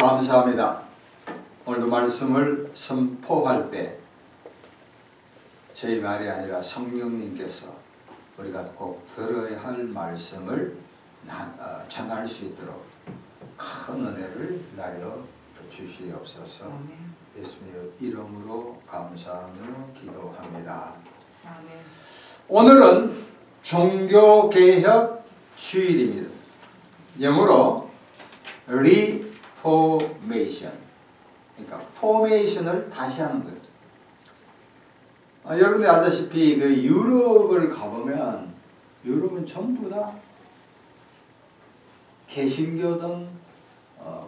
감사합니다. 오늘도 말씀을 선포할 때 저희 말이 아니라 성령님께서 우리가 꼭 들어야 할 말씀을 전할 수 있도록 큰 은혜를 나려 주시옵소서. 예수님의 이름으로 감사하며 기도합니다. 오늘은 종교개혁 주일입니다. 영어로 Reformation, 그러니까 포메이션을 다시 하는 거예요. 여러분이 알다시피 그 유럽을 가보면 유럽은 전부 다 개신교든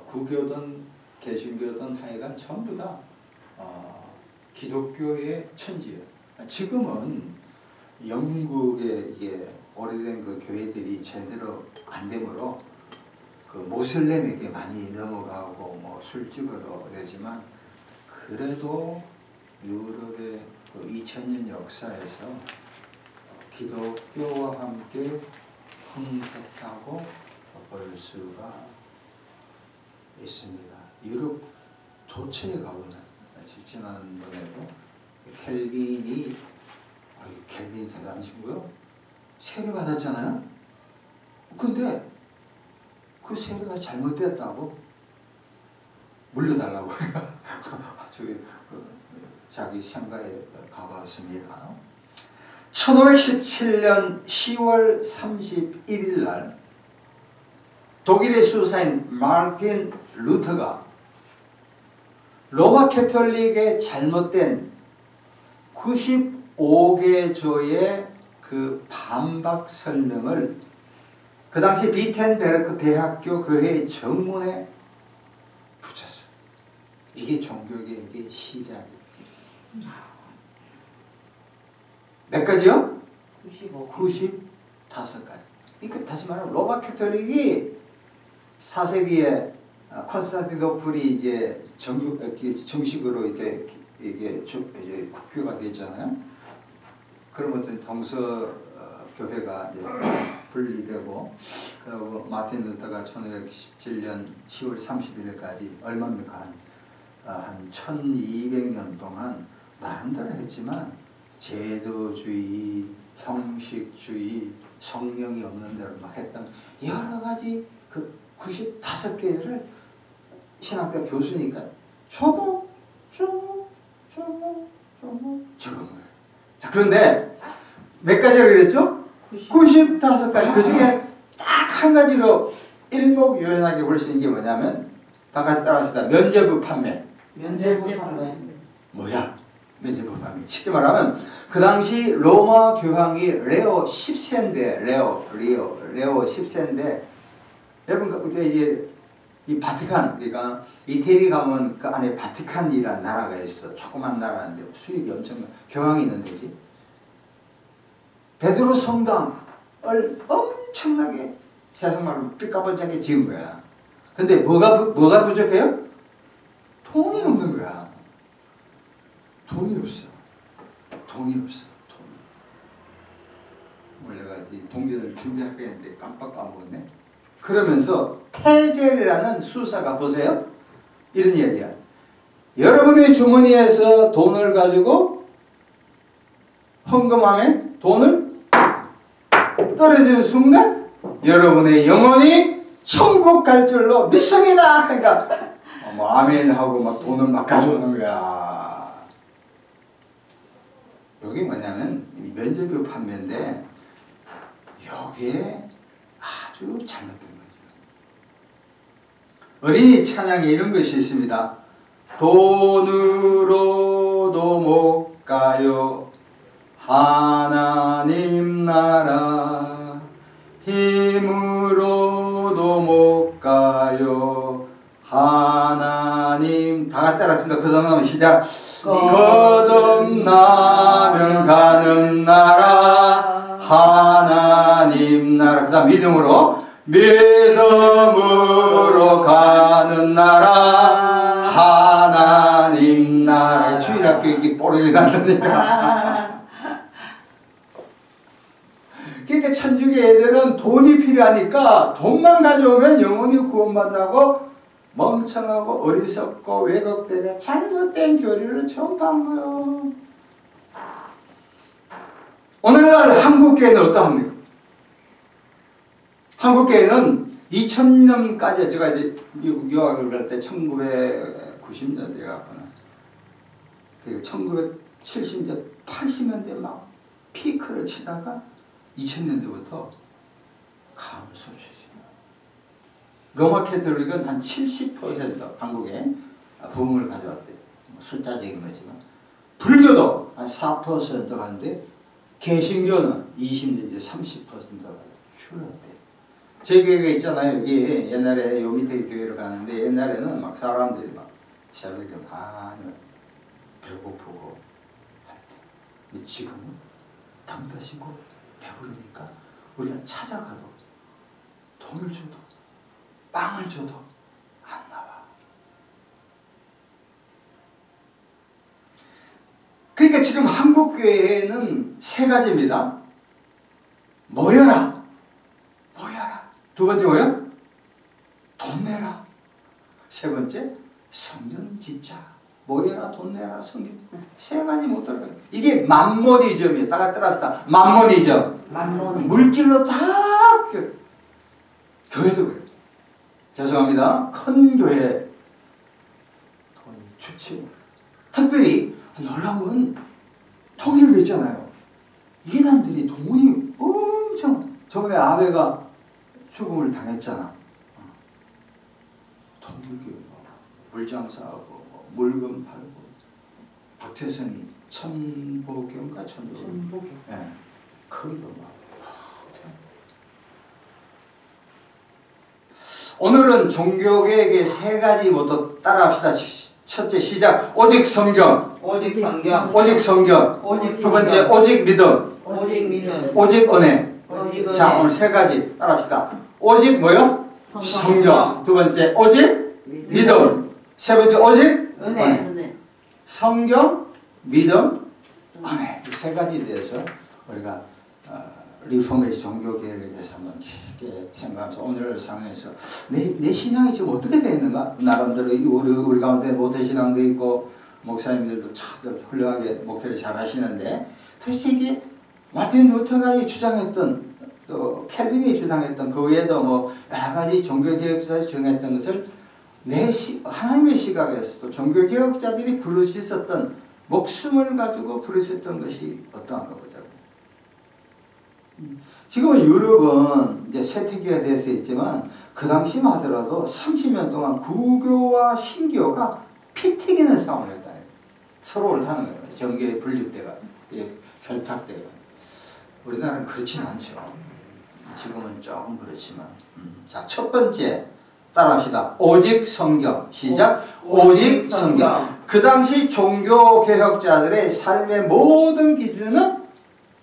구교든 개신교든 하여간 전부 다 기독교의 천지예요. 지금은 영국의 이게 오래된 그 교회들이 제대로 안 되므로 그 모슬렘에게 많이 넘어가고 뭐 술집으로 그러지만 그래도 유럽의 그 2000년 역사에서 기독교와 함께 흥했다고 볼 수가 있습니다. 유럽 도처에 가보면 지난번에도 켈빈이 켈빈 대단하시고요. 세례 받았잖아요. 근데 그 세례가 잘못됐다고 물려달라고 자기 생가에 가봤습니다. 1517년 10월 31일 날 독일의 수사인 마르틴 루터가 로마 캐톨릭의 잘못된 95개조의 그 반박 설명을 그 당시 비텐베르크 대학교 교회의 정문에 붙였어요. 이게 종교개혁의 시작이에요. 몇 가지요? 95가지. 그러니까 다시 말하면 로마 캐톨릭이 4세기에 콘스탄티노플이 이제 정식으로 이제 국교가 됐잖아요. 그럼 어떤 동서 교회가 이제 분리되고, 그리고 마틴 루터가 1517년 10월 31일까지 얼마입니까? 한 1200년 동안 나름대로 했지만 제도주의, 형식주의, 성령이 없는 대로 막 했던 여러 가지 그 95개를 신학대 교수니까 조금 자, 그런데 몇 가지라고 그랬죠? 95가지. 그 중에 딱 한 가지로 일목요연하게 볼 수 있는 게 뭐냐면, 다 같이 따라합시다. 면죄부 판매. 뭐야? 면죄부 판매. 쉽게 말하면 그 당시 로마 교황이 레오 10세인데 레오 10세인데, 여러분 그때 이제 이 바티칸, 그러니까 이태리 가면 그 안에 바티칸이라는 나라가 있어. 조그만 나라인데 수입이 엄청나. 교황이 있는 데지. 베드로 성당을 엄청나게 세상말로 삐까뻔쩍하게 지은 거야. 근데 뭐가 부족해요? 돈이 없는 거야. 돈이 없어. 오늘 내가 이 동전을 준비하게 했는데 깜빡 까먹었네. 그러면서 테젤이라는 수사가 보세요. 이런 이야기야. 여러분의 주머니에서 돈을 가지고 헌금하면 돈을 떨어지는 순간 여러분의 영혼이 천국 갈 줄로 믿습니다. 그러니까 뭐 아멘 하고 막 돈을 막 가져오는 거야. 여기 뭐냐면 면죄부 판매인데 여기에 아주 잘못된 거죠. 어린이 찬양에 이런 것이 있습니다. 돈으로도 못 가요 하나님 나라, 힘으로도 못 가요 하나님. 다 같이 따라했습니다. 거듭나면 시작. 거듭나면 가는 나라 하나님 나라. 그 다음 믿음으로 가는 나라 하나님 나라. 주일학교 이렇게 뽀록이 난다니까. 그러니까 천주교 애들은 돈이 필요하니까 돈만 가져오면 영혼이 구원받는다고 멍청하고 어리석고 왜곡되는 잘못된 교리를 전파한 거예요. 오늘날 한국교회는 어떠합니까? 한국교회는 2000년까지 제가 이제 유학을 갈 때 1990년대에 갔구나. 1970년대, 80년대 막 피크를 치다가 2000년대부터 감소했어요. 로마 캐톨릭은 한 70% 한국에 부흥을 가져왔대요. 숫자적인 거지만. 불교도 한 4% 가는데 개신교는 20년, 30%가 줄었대요. 제 교회가 있잖아요. 여기 옛날에 요 밑에 교회를 가는데 옛날에는 막 사람들이 막 새벽에 많이 배고프고 할 때. 근데 지금은 당 드시고 배부르니까 우리가 찾아가도 돈을 줘도 빵을 줘도 안 나와. 그러니까 지금 한국교회는 세 가지입니다. 모여라. 모여라. 두 번째 뭐요? 돈 내라. 세 번째 성전 짓자. 모여라, 돈 내라, 성전. 세 가지 못 들어가요. 이게 만모니즘이에요. 다 따라합시다. 만모니즘. 물질로 다 교회도 그래요. 죄송합니다. 큰 교회 돈이 주치. 특별히 놀라운 건 통일교 있잖아요. 이단들이 돈이 엄청. 저번에 아베가 죽음을 당했잖아. 통일교 물장사하고 물건 팔고 박태선이 천보경가 천보경. 예, 거기도 막. 오늘은 종교개혁의 세 가지부터 따라합시다. 첫째 시작. 오직 성경. 오직 성경. 오직 성경. 오직 두 번째 오직 믿음. 오직 믿음. 오직 은혜. 오직 은혜. 자, 오늘 세 가지 따라합시다. 오직 뭐요? 성경. 두 번째 오직 믿음. 세 번째 오직 은혜. 성경, 믿음, 은혜. 이 세 가지에 대해서 우리가 리포메이션 종교개혁에 대해서 한번 깊게 생각하면서 오늘 상황에서 내 신앙이 지금 어떻게 되어 있는가? 나름대로 우리 가운데 모태신앙도 있고 목사님들도 참 훌륭하게 목회를 잘 하시는데 도대체 이게 마틴 루터가 주장했던 또 켈빈이 주장했던 그 외에도 뭐 여러 가지 종교개혁자들이 주장했던 것을 하나님의 시각에서 또 종교개혁자들이 부르셨던 목숨을 가지고 부르셨던 것이 어떠한가 보자고. 지금은 유럽은 이제 쇠퇴기가 돼서 있지만 그 당시만 하더라도 30년 동안 구교와 신교가 피 튀기는 싸움을 했다. 서로를 사는 거예요. 정교의 분립대가 결탁대가. 우리나라는 그렇지는 않죠. 지금은 조금 그렇지만. 자, 첫 번째 따라합시다. 오직 성경. 시작. 오직 성경. 그 당시 종교개혁자들의 삶의 모든 기준은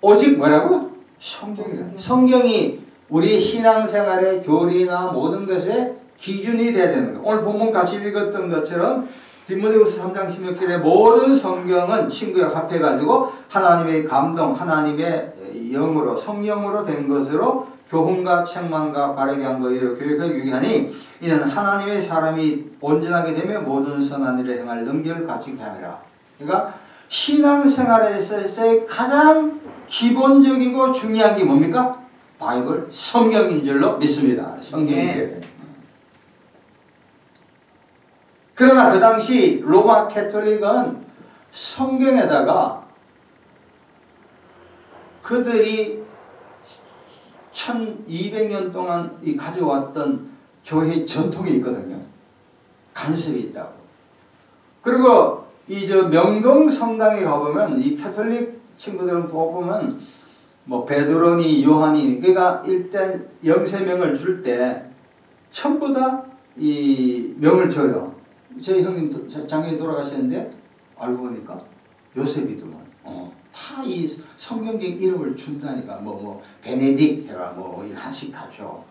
오직 뭐라고? 성경이에요. 성경이 우리 신앙생활의 교리나 모든 것의 기준이 되어야 되는 거예요. 오늘 본문 같이 읽었던 것처럼 디모데후서 3장 16절에 모든 성경은 신구약 합해가지고 하나님의 감동, 하나님의 영으로 성령으로 된 것으로 교훈과 책망과 바르게 한 거예요. 교육을 유기하니 이는 하나님의 사람이 온전하게 되며 모든 선한 일을 행할 능력을 갖추게 함이라. 그러니까 신앙생활에서의 가장 기본적이고 중요한 게 뭡니까? 바이블, 성경인 줄로 믿습니다. 성경이에요. 그러나 그 당시 로마 캐톨릭은 성경에다가 그들이 1200년 동안 가져왔던 교회의 전통이 있거든요. 간섭이 있다고. 그리고 이 명동 성당에 가보면 이 캐톨릭 친구들은 보면 뭐 베드로니 요한이 그러니까 일단 영세명을 줄 때 전부 다 이 명을 줘요. 저희 형님 작년에 돌아가셨는데 알고 보니까 요셉이더만 다 이 성경적 이름을 준다니까 뭐 베네딕 해라 뭐 한씩 다 줘.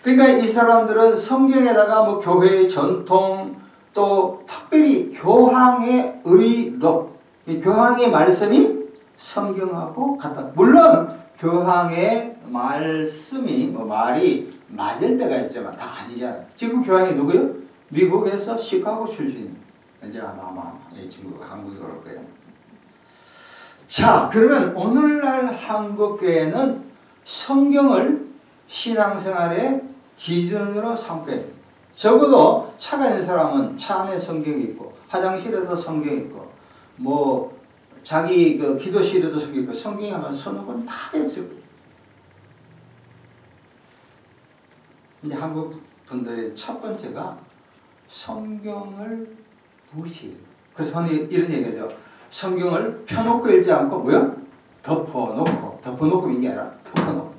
그러니까 이 사람들은 성경에다가 뭐 교회의 전통 또 특별히 교황의 의록, 교황의 말씀이 성경하고 같다. 물론 교황의 말씀이 말이 맞을 때가 있지만 다 아니잖아요. 지금 교황이 누구요? 미국에서 시카고 출신이에요. 이제 아마 이 친구가 한국에 올 거예요. 자, 그러면 오늘날 한국교회는 성경을 신앙생활의 기준으로 삼고 해요. 적어도 차가 있는 사람은 차 안에 성경이 있고, 화장실에도 성경이 있고, 뭐 자기 그 기도실에도 성경이 있고, 성경이 하면 손목은 다 됐어요. 근데 한국 분들의 첫 번째가 성경을 무시해요. 그래서 저는 이런 얘기죠. 성경을 펴놓고 읽지 않고 뭐야? 덮어놓고 읽는 게 아니라 덮어놓고.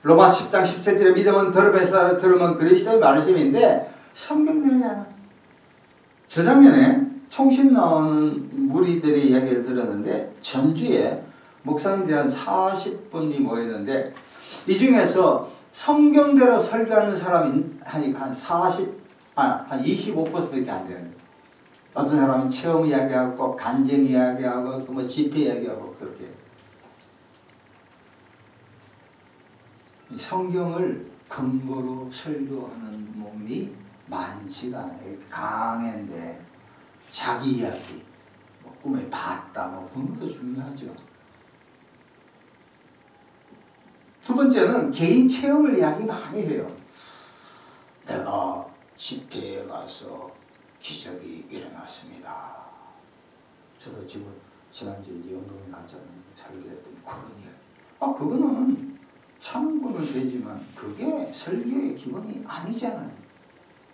로마 10장 17절에 믿음은 들으면서 들으면 그리스도의 말씀인데 성경 들으지 않아. 저작년에 총신 나오는 무리들의 이야기를 들었는데 전주에 목사님들이 한 40분이 모였는데 이 중에서 성경대로 설교하는 사람이 한 25%밖에 안 되는 거예요. 어떤 사람은 체험 이야기하고 간증 이야기하고 또 뭐 집회 이야기하고 그렇게. 성경을 근거로 설교하는 몸이 많지가 않아요. 강해인데 자기 이야기, 뭐 꿈에 봤다, 뭐 그런 것도 중요하죠. 두 번째는 개인 체험을 이야기 많이 해요. 내가 집회에 가서 기적이 일어났습니다. 저도 지금 지난주에 영동에 갔잖아요. 설교했더니 그런 이야기. 그거는 참고는 되지만 그게 설교의 기본이 아니잖아요.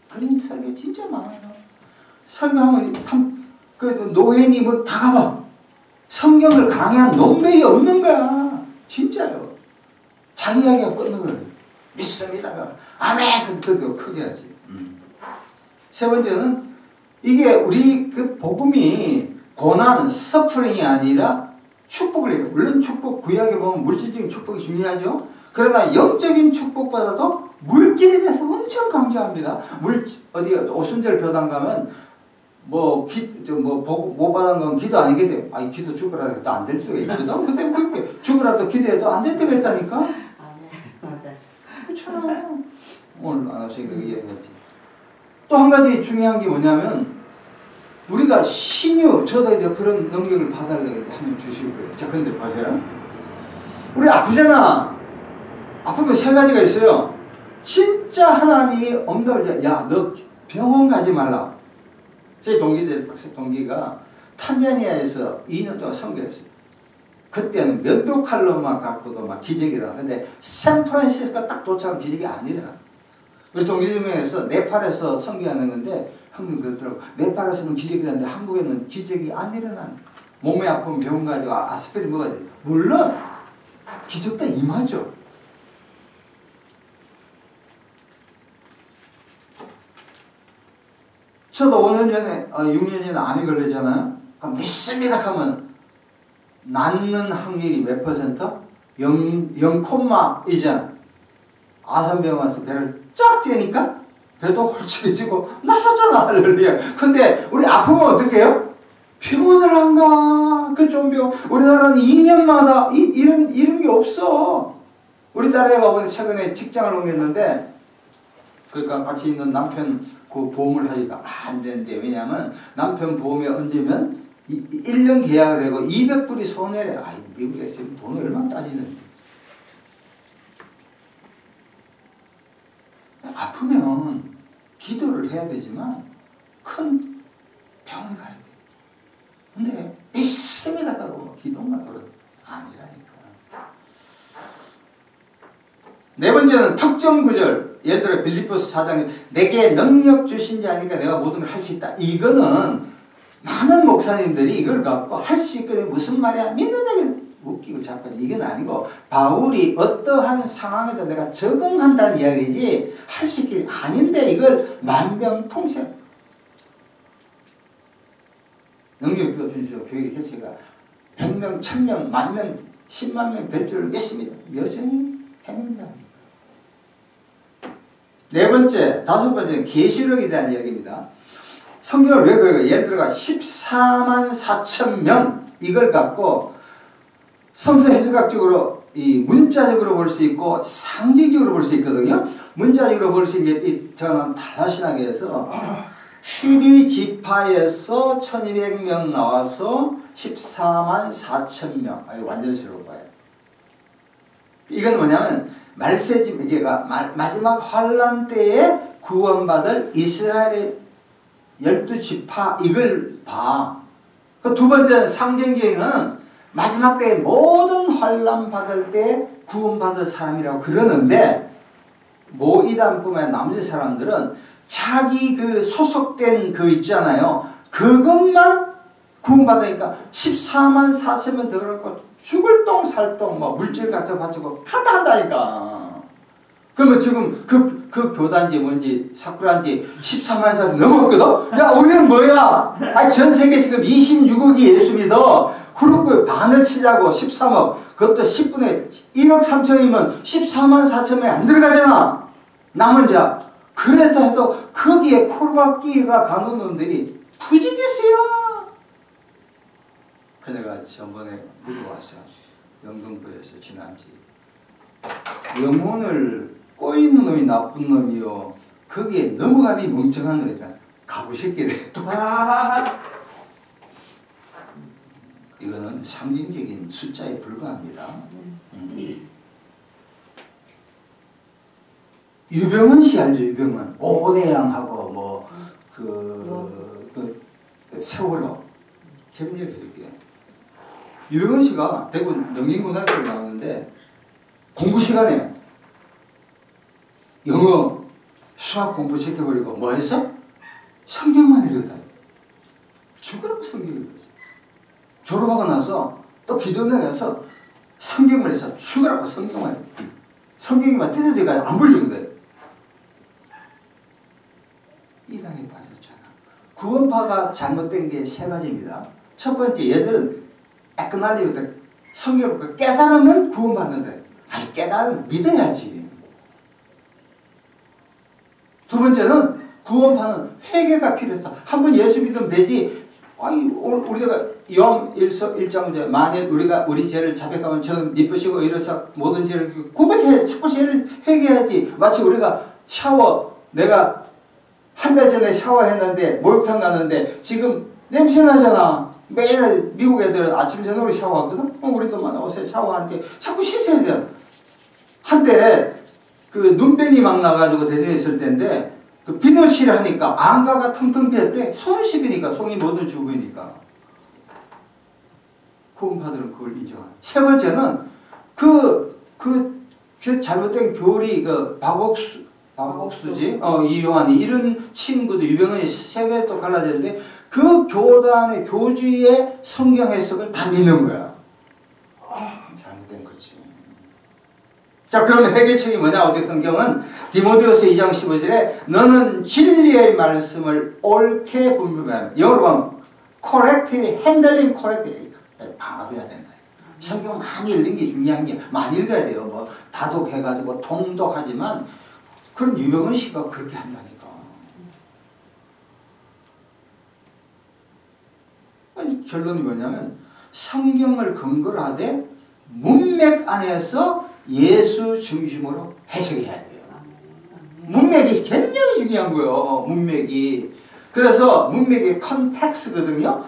그런 설교 진짜 많아요. 설교하면 그래도 노회니 뭐 다 가봐. 성경을 강의한 논백이 없는 거야. 진짜요. 자기 이야기가 끊는 거예요. 믿습니다. 아멘. 그것도 크게 하지. 세 번째는 이게 우리 그 복음이 고난, 서프링이 아니라 축복을 해요. 물론 축복, 구약에 보면 물질적인 축복이 중요하죠. 그러나 영적인 축복보다도 물질에 대해서 엄청 강조합니다. 어디 오순절 교당 가면 못 받은 건 기도 아니겠대요. 아니 기도 죽으라도 해도 안 될 수가 있거든. 근데 그렇게 죽으라도 기도해도 안 될 때가 있다니까. 아, 네. 맞아. 그렇잖아요. 오늘 안 하시니까 얘기했지. 또 한 가지 중요한 게 뭐냐면 우리가 저도 이제 그런 능력을 받으려고 하나님 주실 거예요. 자, 근데 보세요. 우리 아프잖아. 아프면 세 가지가 있어요. 진짜 하나님이 엄덕을 야, 너 병원 가지 말라. 제 박사 동기가 탄자니아에서 2년 동안 선교했어요. 그때는 몇백 칼로만 갖고도 막 기적이라. 근데 샌프란시스코가 딱 도착한 기적이 아니라. 우리 동기 중에서 네팔에서 선교하는 건데 형님 그러더라고. 네팔에서는 기적이 일어나는데 한국에는 기적이 안 일어나는. 몸에 아프면 병원 가지고 아스피린 먹어야 돼. 물론 기적도 임하죠. 저도 5년 전에 6년 전에 암이 걸렸잖아요. 그럼 믿습니다 하면 낫는 확률이 몇 퍼센트? 0,2전. 아산병원 와서 배를 쫙 쬐니까 배도 홀쭉해지고 났었잖아. 할렐루야. 근데 우리 아프면 어떻게 해요? 병원을 안 가. 그 좋은 병원. 우리나라는 2년마다 이런 게 없어. 우리 딸애가 이번에 최근에 직장을 옮겼는데 그러니까 같이 있는 남편 그 보험을 하니까 안 된대. 왜냐면 남편 보험에 얹으면 1년 계약을 되고 200불이 손해래. 미국에 지금 돈을 얼마나 따지는지. 아프면 기도를 해야 되지만 큰 병원에 가야 돼. 근데 믿습니다 하고 기도만 돌아도 아니라니까. 네 번째는 특정 구절. 예를 들어 빌립보서 4장에 내게 능력 주신 자니까 내가 모든 걸 할 수 있다. 이거는 많은 목사님들이 이걸 갖고 할 수 있거든. 무슨 말이야? 믿는다는 웃기고 자빠져. 이건 아니고 바울이 어떠한 상황에도 내가 적응한다는 이야기지 할 수 있게 아닌데 이걸 만병통치약 능력 주시오. 교회 개체가 100명, 1000명, 10,000명, 10만 명 될 줄 믿습니다. 여전히 해낸다니까. 네 번째, 다섯 번째는 계시록에 대한 이야기입니다. 성경을 왜 그래요? 예를 들어 14만 4천 명 이걸 갖고 성서 해석학적으로 이 문자적으로 볼 수 있고 상징적으로 볼 수 있거든요. 문자적으로 볼 수 있는 게 저는 단라신하게 해서 12지파에서 1200명 나와서 14만 4천 명. 완전 새로운 거예요. 이건 뭐냐면 말세지 마지막 환란 때에 구원받을 이스라엘의 12지파 이걸 봐. 그 두 번째는 상징적인 건 마지막 때에 모든 환란 받을 때 구원받을 사람이라고 그러는데 이단뿐만 아니라 나머지 사람들은 자기 그 소속된 그 있잖아요. 그것만 구원받으니까 14만 4천 명 들어가고 죽을 똥 살 똥 뭐 물질 같은 거 바치고 다 한다니까. 그러면 지금 그 교단지 뭔지 사쿠란지 14만 사람 넘었거든. 야 우리는 뭐야? 전 세계 지금 26억이 예수 믿어. 그렇고 반을 치자고 13억. 그것도 10분의 1억 3천이면 14만 4천명이 안 들어가잖아. 남은 자. 그래서 해도 거기에 코르바끼가 가는 놈들이 부지기수야. 그네가 전번에 물어왔어. 영등포에서 지난주. 영혼을 꼬이는 놈이 나쁜 놈이요. 거기에 넘어가니 멍청한 놈이라 가부새끼래. 이거는 상징적인 숫자에 불과합니다. 유병헌 씨 알죠? 유병헌. 오대양하고 세월호. 재밌게 드릴게요. 유병헌 씨가 대구 명인고등학교에 나왔는데 공부 시간에 영어, 수학 공부 시켜버리고 뭐 했어? 성경만 읽었다. 죽으라고 성경을 읽었어. 졸업하고 나서 또 기도원에 가서 성경을 해서 죽으라고 성경만 성경이만 뜯어져가 안 불리는데 이단에 빠졌잖아. 구원파가 잘못된 게 세 가지입니다. 첫 번째, 얘들은 애끝날리부터 성경을 깨달으면 구원받는다. 아니 깨달으면 믿어야지. 두 번째는 구원파는 회개가 필요해서 한 번 예수 믿으면 되지. 아니 우리가 요한 1장 만일 우리가 우리 죄를 자백하면 저는 미쁘시고 이래서 모든 죄를 고백해야지. 자꾸 죄를 회개해야지. 마치 우리가 샤워 내가 한 달 전에 샤워했는데 목욕탕 갔는데 지금 냄새 나잖아. 매일 미국 애들은 아침 저녁으로 샤워하거든. 우리도 만나서 샤워하는데 자꾸 씻어야 돼. 한때 그 눈병이 막 나가지고 대전에 있을 때인데 그 비누칠 하니까 안가가 텅텅 비었대. 손을 씻으니까 손이 모든 주부이니까. 구원파들은 그걸 인정하는. 세 번째는 그 잘못된 교리 박옥수지 이요한이 이런 친구도 유병헌이 세 개 또 갈라졌는데 그 교단의 교주의 성경 해석을 다 믿는 거야. 잘못된 거지. 자, 그러면 해결책이 뭐냐? 어디 성경은 디모데후서 2장 15절에 너는 진리의 말씀을 옳게 분별하면 영어로 보면 correctly handling correctly 방어해야 된다. 성경 많이 읽는 게 중요한 게 많이 읽어야 돼요. 뭐 다독해가지고 통독하지만 그런 유병헌 씨가 그렇게 한다니까. 아니, 결론이 뭐냐면 성경을 근거로 하되 문맥 안에서 예수 중심으로 해석해야 돼요. 문맥이 굉장히 중요한 거예요. 문맥이. 그래서 문맥이 컨텍스거든요.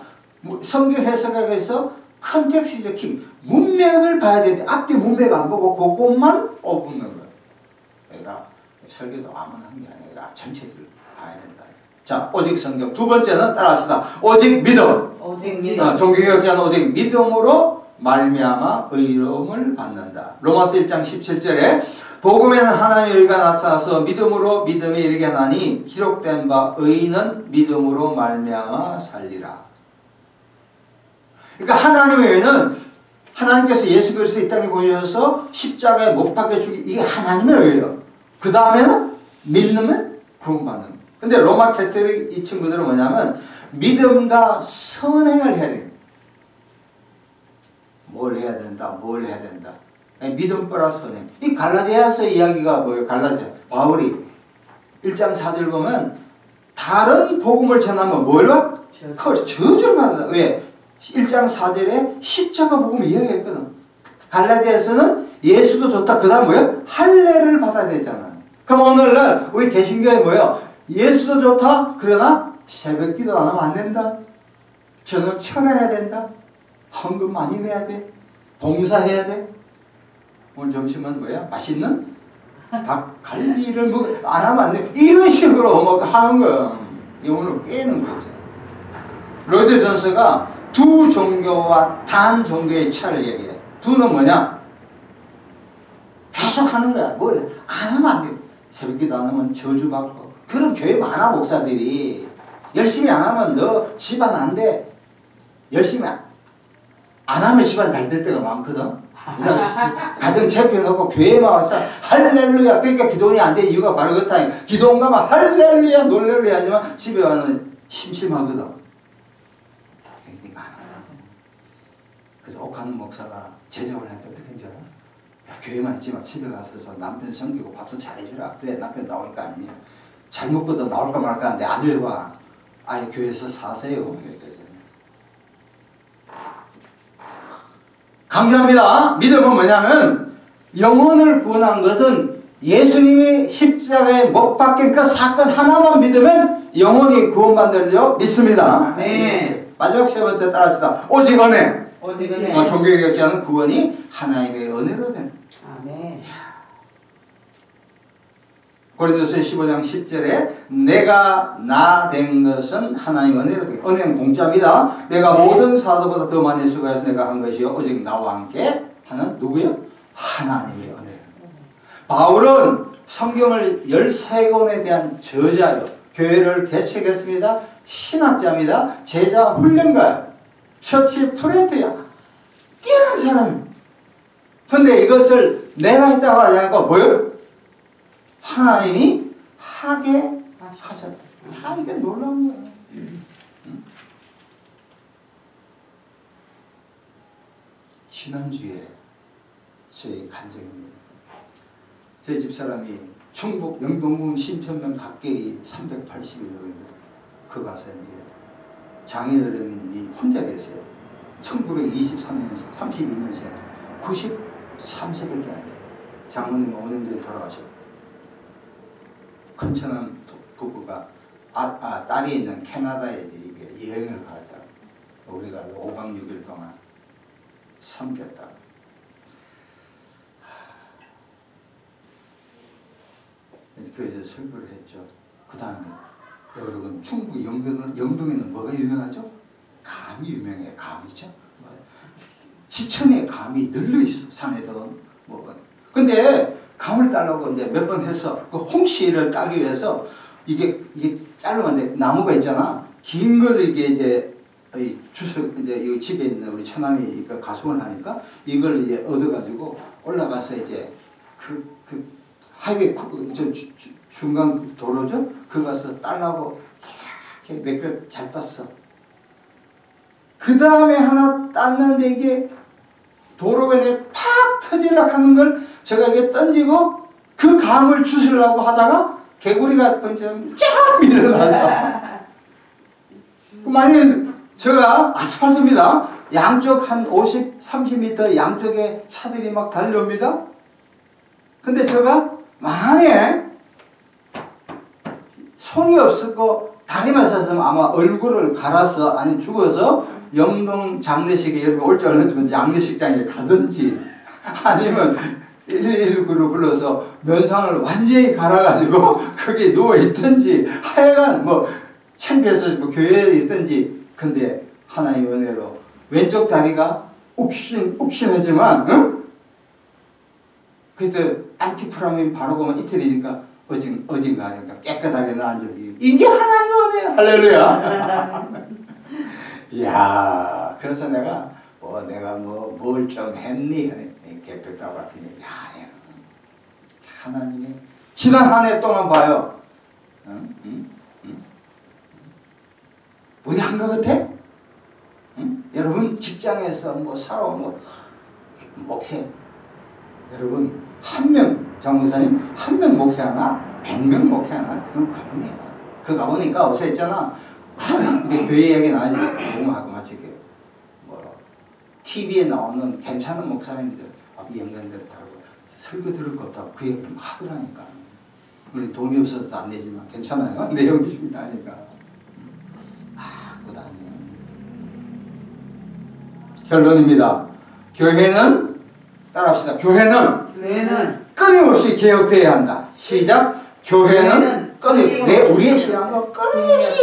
성경 해석학에서 컨텍스트 킹. 문맥을 봐야 되는데 앞뒤 문맥 안 보고 그것만 뽑는 거예요. 그러니까 설교도 아무나 한 게 아니라 전체를 봐야 된다. 자, 오직 성경. 두 번째는 따라합시다. 오직 믿음. 오직 믿음. 종교개혁자는 오직 믿음으로 말미암아 의로움을 받는다. 로마서 1장 17절에 복음에는 하나님의 의가 나타나서 믿음으로 믿음에 이르게 하나니 기록된 바 의인은 믿음으로 말미암아 살리라. 그러니까 하나님의 의는 하나님께서 예수 그리스도 이 땅에 보내셔서 십자가에 못 박혀 죽이 이게 하나님의 의예요. 그 다음에는 믿으면 구원받는. 근데 로마 캐톨릭 이 친구들은 뭐냐면 믿음과 선행을 해야 돼요. 뭘 해야 된다. 뭘 해야 된다. 믿음 플러스 선행. 이 갈라디아서 이야기가 뭐예요? 갈라디아 바울이 1장 4절 보면 다른 복음을 전하면 뭘로? 저주를 받는다. 왜? 1장 4절에 십자가 복음을 이야기했거든. 갈라디아서는 예수도 좋다. 그 다음 뭐예요? 할례를 받아야 되잖아. 그럼 오늘날 우리 개신교에 뭐예요? 예수도 좋다. 그러나 새벽 기도 안 하면 안 된다. 저녁 철해야 된다. 헌금 많이 내야 돼. 봉사해야 돼. 오늘 점심은 뭐야? 맛있는 닭갈비를 안 하면 안 돼. 이런 식으로 뭐 하는 거야. 영혼을 깨는 거죠. 로이드 존스가 두 종교와 단 종교의 차이를 얘기해. 두는 뭐냐? 계속 하는 거야. 뭘 안 하면 안 돼. 새벽기도 안 하면 저주받고. 그런 교회 많아, 목사들이. 열심히 안 하면 너 집안 안 돼. 열심히 안 하면 집안 잘 될 때가 많거든. 가정 체크해놓고 교회만 와서 할렐루야. 그러니까 기도원이 안 될 이유가 바로 그렇다. 기도원 가면 할렐루야 놀렐루야 하지만 집에 와는 심심하거든. 굉장히 많아요. 그래서 옥하는 목사가 제자를 할 때 어떻게 했지 알아? 야, 교회만 있지만 집에 가서 저 남편 섬기고 밥도 잘해주라. 그래 남편 나올 거 아니야. 잘 먹고도 나올까 말까 하는데 안 들어와. 아예 교회에서 사세요. 강조합니다. 믿음은 뭐냐면 영혼을 구원한 것은 예수님이 십자가에 못 박힌 그 사건 하나만 믿으면 영혼이 구원받는 줄 믿습니다. 네. 마지막 세 번째 따라합시다. 오직 은혜. 오직 은혜. 종교에 격지 않은 구원이 하나님의 은혜로 된. 아멘. 고린도서 15장 10절에 내가 나 된 것은 하나님의 은혜로 된. 은혜는 공짜입니다. 내가 모든 사도보다 더 많이 수고해서 내가 한 것이요 오직 나와 함께 하는 누구요? 하나님의 은혜. 바울은 성경을 13권에 대한 저자요. 교회를 개척했습니다. 신학자입니다. 제자 훈련가야. 처치 프렌트야. 뛰어난 사람이야. 근데 이것을 내가 했다고 하지 않고 뭐요? 하나님이 하게 하셨다. 이게 놀라운 거야. 지난주에 저희 간증입니다. 저희 집사람이 충북 영동군 신편면 각계리 381호입니다. 그 가서 이제 장인어른이 혼자 계세요. 1923년생, 32년생, 93세밖에 안 돼요. 장모님 5년 전에 돌아가셨고. 큰처남 부부가 딸이 있는 캐나다에 이제 여행을 가다 우리가 5박 6일 동안 섬겼다. 교회에서 설교를 했죠. 그 다음에 여러분 충북 영동에는 뭐가 유명하죠? 감이 유명해요. 감이죠. 지천에 감이 널려있어. 산에도 뭐. 근데 감을 따려고 이제 몇 번 해서 그 홍시를 따기 위해서 이게 자르면 돼. 나무가 있잖아. 긴 걸 이게 주스 이제 이 집에 있는 우리 처남이 가수를 하니까 이걸 이제 얻어가지고 올라가서 이제 그 하이웨이 중간 도로죠. 그 가서 따려고 이렇게 몇 그릇 잘 땄어. 그 다음에 하나 땄는데 이게 도로변에 팍 터지려고 하는 걸 제가 이게 던지고 그 감을 주시려고 하다가 개구리가 쫙 밀어나서 만약에 제가 아스팔트입니다. 양쪽 한 50, 30m 양쪽에 차들이 막 달려옵니다. 근데 제가 만약에 손이 없었고 다리만 있었으면 아마 얼굴을 갈아서 아니 죽어서 영동 장례식에 여러분 올 줄 알았으면 장례식장에 가든지 아니면 119로 불러서 면상을 완전히 갈아가지고 거기에 누워있든지 하여간 뭐 창피해서 뭐 교회에 있든지. 근데 하나님의 은혜로 왼쪽 다리가 욱신욱신하지만 응? 그때 안티프라민 바르고만 이틀이니까 어딘가 하니까 깨끗하게 나아지고 이게 하나님의 은혜야. 할렐루야. 이야, 그래서 내가 뭘 좀 했니? 개벽다고 같으니 야, 하나님이 지난 한 해 동안 봐요. 우리 한 것 같아? 여러분 직장에서 뭐 살아온 목회 여러분 한 명 장목사님 한 명 목회하나 100명 목회하나 그건 그러네요. 그 가보니까 어서 했잖아. 이게 교회 이야기 나지 공하고 마치게 뭐 TV에 나오는 괜찮은 목사님들 이 연관대로 다루고 설교 들을 거 없다고 그 얘기를 하더라니까. 우리 돈이 없어서 안 내지만 괜찮아요. 내용이 중요하니까. 그거 아니에요. 결론입니다. 교회는 따라합시다. 교회는 끊임없이 개혁되어야 한다. 시작. 교회는 우리의 신앙도 끊임없이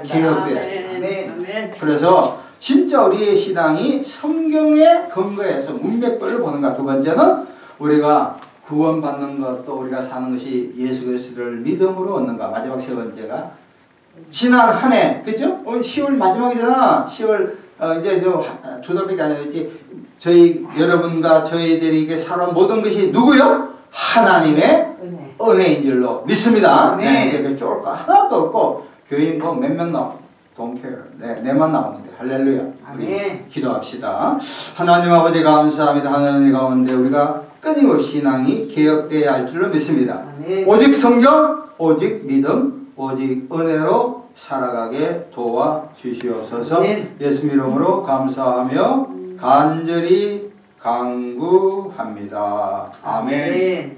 개혁되어야 한다. 그래서 진짜 우리의 신앙이 성경에 근거해서 문맥별로 보는 것. 두 번째는 우리가 구원받는 것, 또 우리가 사는 것이 예수 그리스도를 믿음으로 얻는 것. 마지막 세 번째가 지난 한 해, 그죠? 오늘 10월 마지막이잖아. 10월 이제 두 달밖에 안 되지. 저희 여러분과 저희들에게 살아온 모든 것이 누구요? 하나님의 은혜인 줄로 믿습니다. 네, 이게 쫄 거 하나도 없고 교인 뭐 몇 명 나와? Don't care. 내만 나오는데 할렐루야. 우리 기도합시다. 하나님 아버지 감사합니다. 하나님 가운데 우리가 끊임없이 신앙이 개혁되어야 할 줄로 믿습니다. 오직 성경, 오직 믿음, 오직 은혜로 살아가게 도와주시옵소서. 예수 이름으로 감사하며 간절히 간구합니다. 아멘.